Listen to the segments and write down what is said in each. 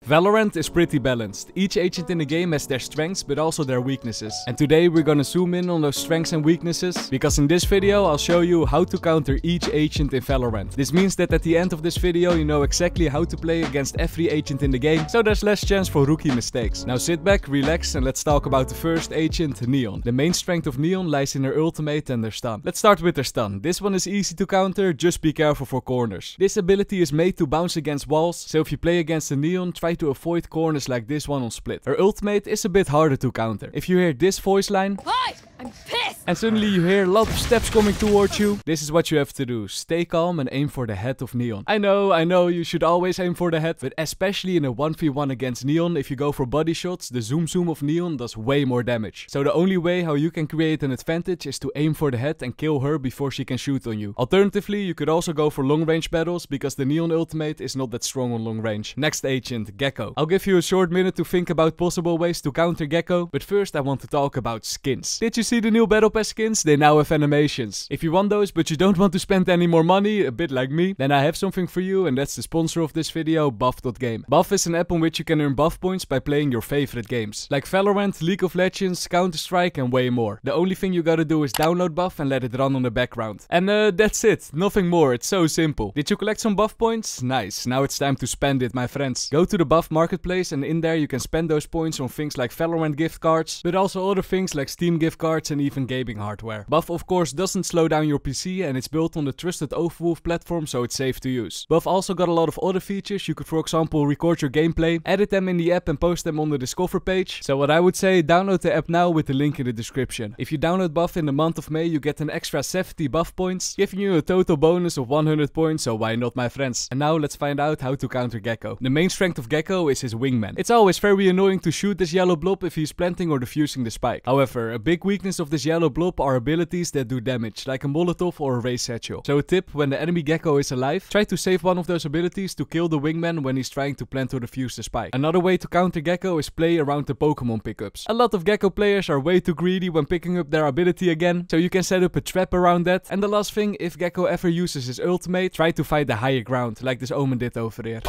Valorant is pretty balanced. Each agent in the game has their strengths but also their weaknesses. And today we're gonna zoom in on those strengths and weaknesses, because in this video I'll show you how to counter each agent in Valorant. This means that at the end of this video you know exactly how to play against every agent in the game, so there's less chance for rookie mistakes. Now sit back, relax, and let's talk about the first agent, Neon. The main strength of Neon lies in her ultimate and their stun. Let's start with their stun. This one is easy to counter, just be careful for corners. This ability is made to bounce against walls, so if you play against a Neon, try to avoid corners like this one on split. Her ultimate is a bit harder to counter. If you hear this voice line, "Fight! I'm pissed!" and suddenly you hear a lot of steps coming towards you, this is what you have to do. Stay calm and aim for the head of Neon. I know, you should always aim for the head, but especially in a 1v1 against Neon, if you go for body shots, the zoom of Neon does way more damage. So the only way how you can create an advantage is to aim for the head and kill her before she can shoot on you. Alternatively, you could also go for long range battles, because the Neon ultimate is not that strong on long range. Next agent, Gekko. I'll give you a short minute to think about possible ways to counter Gekko, but first I want to talk about skins. Did you see the new Battle Pass skins? They now have animations. If you want those but you don't want to spend any more money, a bit like me, then I have something for you, and that's the sponsor of this video, Buff.game. Buff is an app on which you can earn buff points by playing your favorite games, like Valorant, League of Legends, Counter-Strike and way more. The only thing you gotta do is download Buff and let it run on the background. And that's it, nothing more, it's so simple. Did you collect some buff points? Nice, now it's time to spend it, my friends. Go to the Buff marketplace, and in there you can spend those points on things like Valorant gift cards, but also other things like Steam gift cards and even gaming hardware. Buff of course doesn't slow down your PC, and it's built on the trusted Overwolf platform, so it's safe to use. Buff also got a lot of other features. You could for example record your gameplay, edit them in the app and post them on the Discover page. So what I would say, download the app now with the link in the description. If you download Buff in the month of May, you get an extra 70 buff points, giving you a total bonus of 100 points, so why not, my friends? And now let's find out how to counter Gekko. The main strength of Gekko is his wingman. It's always very annoying to shoot this yellow blob if he's planting or defusing the spike. However, a big weakness of this yellow blob are abilities that do damage, like a Molotov or a Ray Satchel. So a tip, when the enemy Gekko is alive, try to save one of those abilities to kill the wingman when he's trying to plant or defuse the spike. Another way to counter Gekko is play around the Pokemon pickups. A lot of Gekko players are way too greedy when picking up their ability again, so you can set up a trap around that. And the last thing, if Gekko ever uses his ultimate, try to fight the higher ground, like this Omen did over here.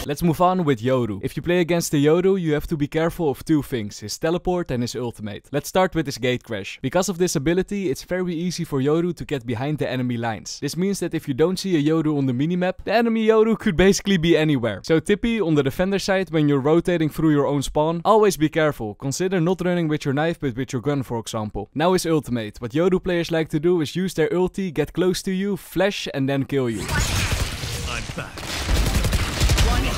Let's move on with Yoru. If you play against the Yoru, you have to be careful of two things, his teleport and his ultimate. Let's start with his gate crash. Because of this ability, it's very easy for Yoru to get behind the enemy lines. This means that if you don't see a Yoru on the minimap, the enemy Yoru could basically be anywhere. So tippy, on the defender side, when you're rotating through your own spawn, always be careful. Consider not running with your knife but with your gun, for example. Now his ultimate. What Yoru players like to do is use their ulti, get close to you, flash and then kill you. I'm back.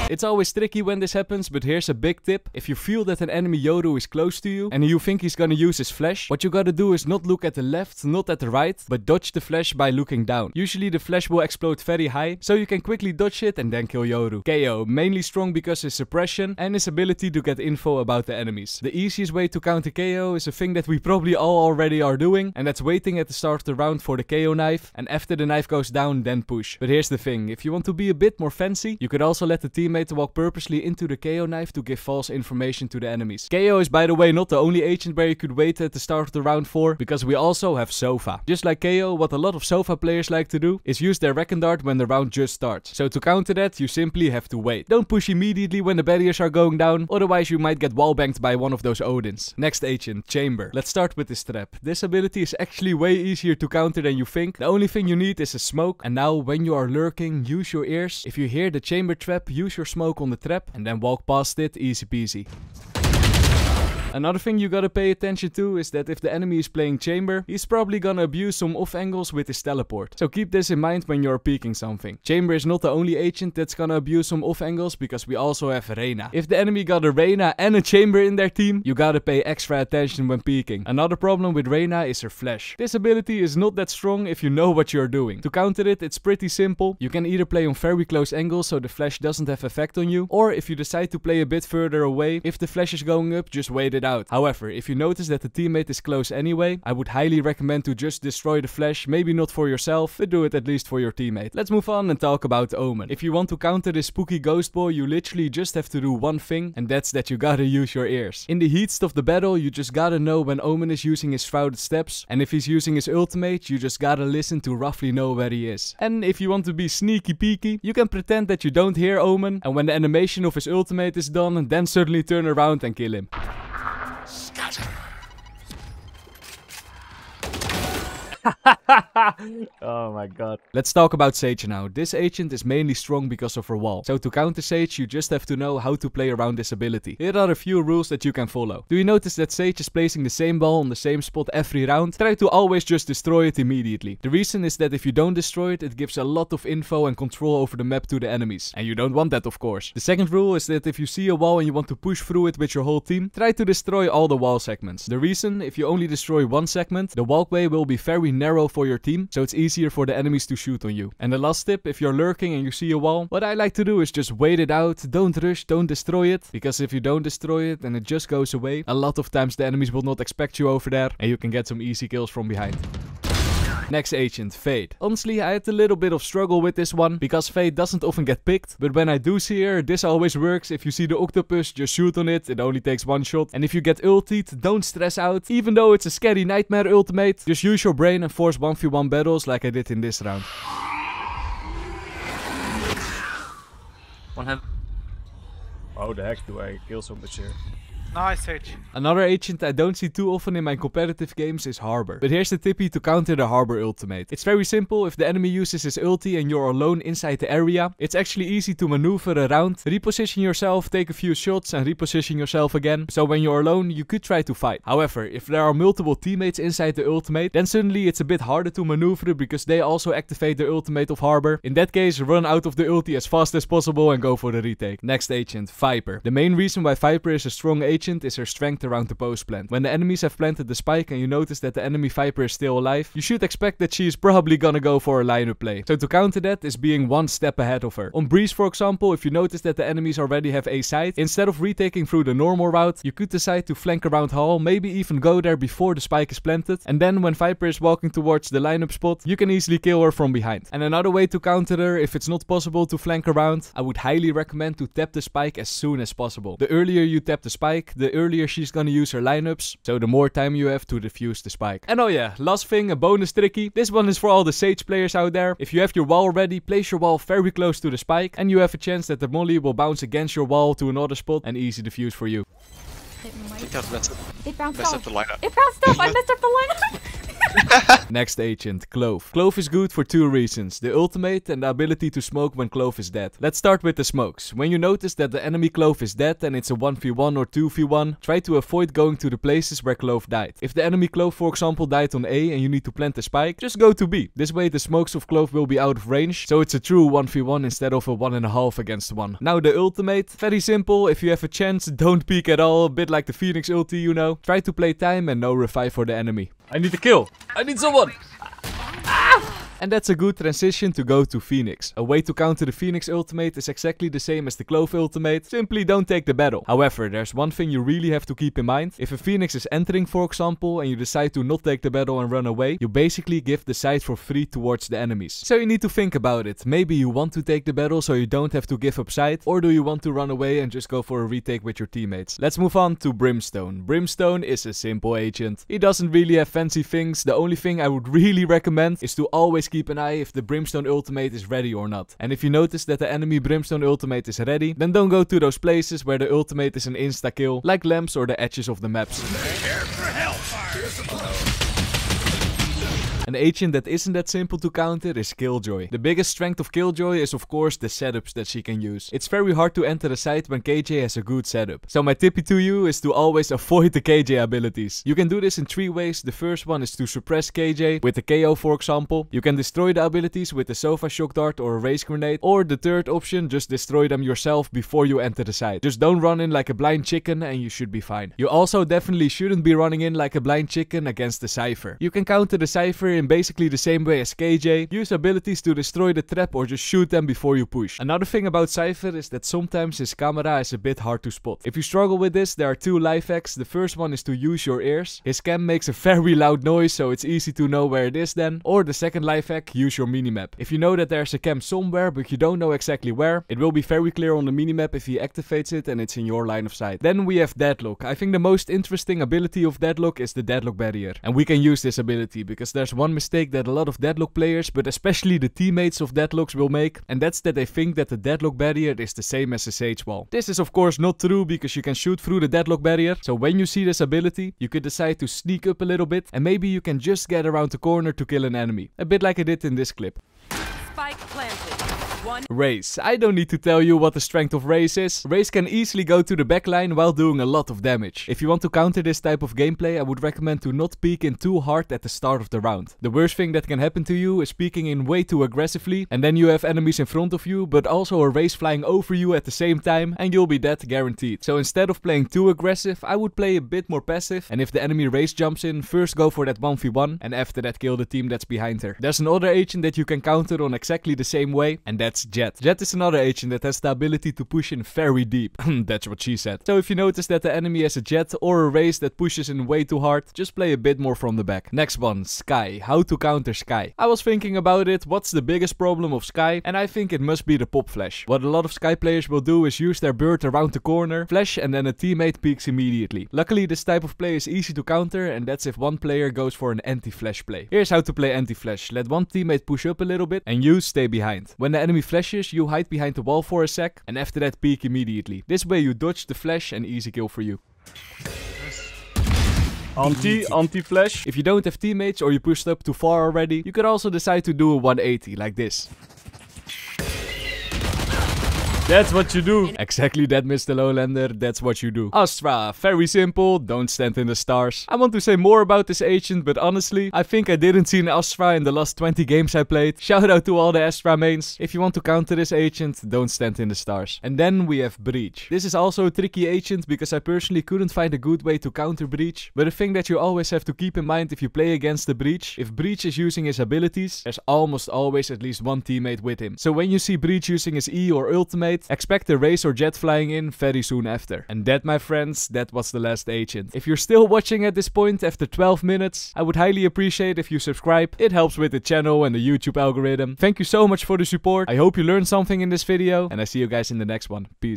It's always tricky when this happens, but here's a big tip. If you feel that an enemy Yoru is close to you and you think he's gonna use his flash, what you gotta do is not look at the left, not at the right, but dodge the flash by looking down. Usually the flash will explode very high, so you can quickly dodge it and then kill Yoru. KO, mainly strong because his suppression and his ability to get info about the enemies. The easiest way to counter KO is a thing that we probably all already are doing, and that's waiting at the start of the round for the KO knife, and after the knife goes down, then push. But here's the thing, if you want to be a bit more fancy, you could also let the teammate to walk purposely into the KO knife to give false information to the enemies. KO is by the way not the only agent where you could wait at the start of the round for, because we also have Sova. Just like KO, what a lot of Sova players like to do is use their Recon Dart when the round just starts. So to counter that, you simply have to wait. Don't push immediately when the barriers are going down, otherwise you might get wallbanged by one of those Odins. Next agent, Chamber. Let's start with this trap. This ability is actually way easier to counter than you think. The only thing you need is a smoke, and now when you are lurking, use your ears. If you hear the Chamber trap, use your smoke on the trap and then walk past it, easy peasy. Another thing you gotta pay attention to is that if the enemy is playing Chamber, he's probably gonna abuse some off angles with his teleport. So keep this in mind when you're peeking something. Chamber is not the only agent that's gonna abuse some off angles, because we also have Reyna. If the enemy got a Reyna and a Chamber in their team, you gotta pay extra attention when peeking. Another problem with Reyna is her flash. This ability is not that strong if you know what you're doing. To counter it, it's pretty simple. You can either play on very close angles so the flash doesn't have effect on you, or if you decide to play a bit further away, if the flash is going up, just wait it out. However, if you notice that the teammate is close anyway, I would highly recommend to just destroy the flash, maybe not for yourself, but do it at least for your teammate. Let's move on and talk about Omen. If you want to counter this spooky ghost boy, you literally just have to do one thing, and that's that you gotta use your ears. In the heats of the battle, you just gotta know when Omen is using his shrouded steps, and if he's using his ultimate, you just gotta listen to roughly know where he is. And if you want to be sneaky peeky, you can pretend that you don't hear Omen, and when the animation of his ultimate is done, then suddenly turn around and kill him. Oh my god. Let's talk about Sage now. This agent is mainly strong because of her wall. So to counter Sage, you just have to know how to play around this ability. Here are a few rules that you can follow. Do you notice that Sage is placing the same wall on the same spot every round? Try to always just destroy it immediately. The reason is that if you don't destroy it, it gives a lot of info and control over the map to the enemies. And you don't want that, of course. The second rule is that if you see a wall and you want to push through it with your whole team, try to destroy all the wall segments. The reason, if you only destroy one segment, the walkway will be very narrow for your team, so it's easier for the enemies to shoot on you. And the last tip, if you're lurking and you see a wall, what I like to do is just wait it out, don't rush, don't destroy it, because if you don't destroy it and it just goes away, a lot of times the enemies will not expect you over there, and you can get some easy kills from behind. Next agent, Fade. Honestly, I had a little bit of struggle with this one, because Fade doesn't often get picked, but when I do see her, this always works. If you see the octopus, just shoot on it, it only takes one shot. And if you get ultied, don't stress out. Even though it's a scary nightmare ultimate, just use your brain and force 1v1 battles like I did in this round. One hand. How the heck do I kill so much here? Nice, Sage. Another agent I don't see too often in my competitive games is Harbor. But here's the tippy to counter the Harbor ultimate. It's very simple. If the enemy uses his ulti and you're alone inside the area, it's actually easy to maneuver around, reposition yourself, take a few shots and reposition yourself again. So when you're alone, you could try to fight. However, if there are multiple teammates inside the ultimate, then suddenly it's a bit harder to maneuver because they also activate the ultimate of Harbor. In that case, run out of the ulti as fast as possible and go for the retake. Next agent, Viper. The main reason why Viper is a strong agent is her strength around the post plant. When the enemies have planted the spike and you notice that the enemy Viper is still alive, you should expect that she is probably gonna go for a lineup play. So to counter that is being one step ahead of her. On Breeze, for example, if you notice that the enemies already have a side, instead of retaking through the normal route, you could decide to flank around Hall, maybe even go there before the spike is planted, and then when Viper is walking towards the lineup spot, you can easily kill her from behind. And another way to counter her, if it's not possible to flank around, I would highly recommend to tap the spike as soon as possible. The earlier you tap the spike, the earlier she's gonna use her lineups, so the more time you have to defuse the spike. And oh yeah, last thing, a bonus tricky. This one is for all the Sage players out there. If you have your wall ready, place your wall very close to the spike, and you have a chance that the molly will bounce against your wall to another spot and easy defuse for you. It bounced off. It bounced off. I messed up the lineup. Next agent, Clove. Clove is good for two reasons, the ultimate and the ability to smoke when Clove is dead. Let's start with the smokes. When you notice that the enemy Clove is dead and it's a 1v1 or 2v1, try to avoid going to the places where Clove died. If the enemy Clove, for example, died on A and you need to plant the spike, just go to B. This way the smokes of Clove will be out of range, so it's a true 1v1 instead of a 1.5 against 1. Now the ultimate, very simple. If you have a chance, don't peek at all, a bit like the Phoenix ulti, you know. Try to play time and no revive for the enemy. I need to kill. I need someone. And that's a good transition to go to Phoenix. A way to counter the Phoenix ultimate is exactly the same as the Clove ultimate, simply don't take the battle. However, there's one thing you really have to keep in mind. If a Phoenix is entering, for example, and you decide to not take the battle and run away, you basically give the side for free towards the enemies. So you need to think about it. Maybe you want to take the battle so you don't have to give up side, or do you want to run away and just go for a retake with your teammates? Let's move on to Brimstone. Brimstone is a simple agent. He doesn't really have fancy things. The only thing I would really recommend is to always keep an eye if the Brimstone ultimate is ready or not. And if you notice that the enemy Brimstone ultimate is ready, then don't go to those places where the ultimate is an insta-kill, like lamps or the edges of the maps. An agent that isn't that simple to counter is Killjoy. The biggest strength of Killjoy is of course the setups that she can use. It's very hard to enter a site when KJ has a good setup. So my tippy to you is to always avoid the KJ abilities. You can do this in 3 ways. The first one is to suppress KJ with a KO, for example. You can destroy the abilities with a Sofa Shock Dart or a Race Grenade. Or the third option, just destroy them yourself before you enter the site. Just don't run in like a blind chicken and you should be fine. You also definitely shouldn't be running in like a blind chicken against the Cypher. You can counter the Cypher in basically the same way as KJ. Use abilities to destroy the trap or just shoot them before you push. Another thing about Cypher is that sometimes his camera is a bit hard to spot. If you struggle with this, there are two life hacks. The first one is to use your ears. His cam makes a very loud noise, so it's easy to know where it is then. Or the second life hack, use your minimap. If you know that there's a cam somewhere but you don't know exactly where, it will be very clear on the minimap if he activates it and it's in your line of sight. Then we have Deadlock. I think the most interesting ability of Deadlock is the Deadlock barrier. And we can use this ability because there's one mistake that a lot of Deadlock players, but especially the teammates of Deadlocks, will make, and that's that they think that the Deadlock barrier is the same as the Sage wall. This is of course not true because you can shoot through the Deadlock barrier, so when you see this ability, you could decide to sneak up a little bit and maybe you can just get around the corner to kill an enemy. A bit like I did in this clip. Spike planted. Raze. I don't need to tell you what the strength of Raze is. Raze can easily go to the backline while doing a lot of damage. If you want to counter this type of gameplay, I would recommend to not peek in too hard at the start of the round. The worst thing that can happen to you is peeking in way too aggressively and then you have enemies in front of you but also a Raze flying over you at the same time and you'll be dead guaranteed. So instead of playing too aggressive, I would play a bit more passive, and if the enemy Raze jumps in, first go for that 1v1 and after that kill the team that's behind her. There's another agent that you can counter on exactly the same way, and that's Jett. Jett is another agent that has the ability to push in very deep. That's what she said. So if you notice that the enemy has a Jett or a Raze that pushes in way too hard, just play a bit more from the back. Next one, Skye. How to counter Skye. I was thinking about it, what's the biggest problem of Skye? And I think it must be the pop flash. What a lot of Skye players will do is use their bird around the corner, flash, and then a teammate peeks immediately. Luckily this type of play is easy to counter, and that's if one player goes for an anti-flash play. Here's how to play anti-flash. Let one teammate push up a little bit and you stay behind. When the enemy flashes, you hide behind the wall for a sec and after that peek immediately. This way you dodge the flash and easy kill for you. Anti-flash. If you don't have teammates or you pushed up too far already, you could also decide to do a 180 like this. That's what you do. Exactly that, Mr. Lowlander, that's what you do. Astra, very simple, don't stand in the stars. I want to say more about this agent, but honestly, I think I didn't see an Astra in the last 20 games I played. Shout out to all the Astra mains. If you want to counter this agent, don't stand in the stars. And then we have Breach. This is also a tricky agent because I personally couldn't find a good way to counter Breach. But a thing that you always have to keep in mind if you play against the Breach, if Breach is using his abilities, there's almost always at least one teammate with him. So when you see Breach using his E or ultimate, expect a Raze or Jett flying in very soon after. And that, my friends, that was the last agent. If you're still watching at this point after 12 minutes, I would highly appreciate if you subscribe. It helps with the channel and the YouTube algorithm. Thank you so much for the support. I hope you learned something in this video and I see you guys in the next one. Peace.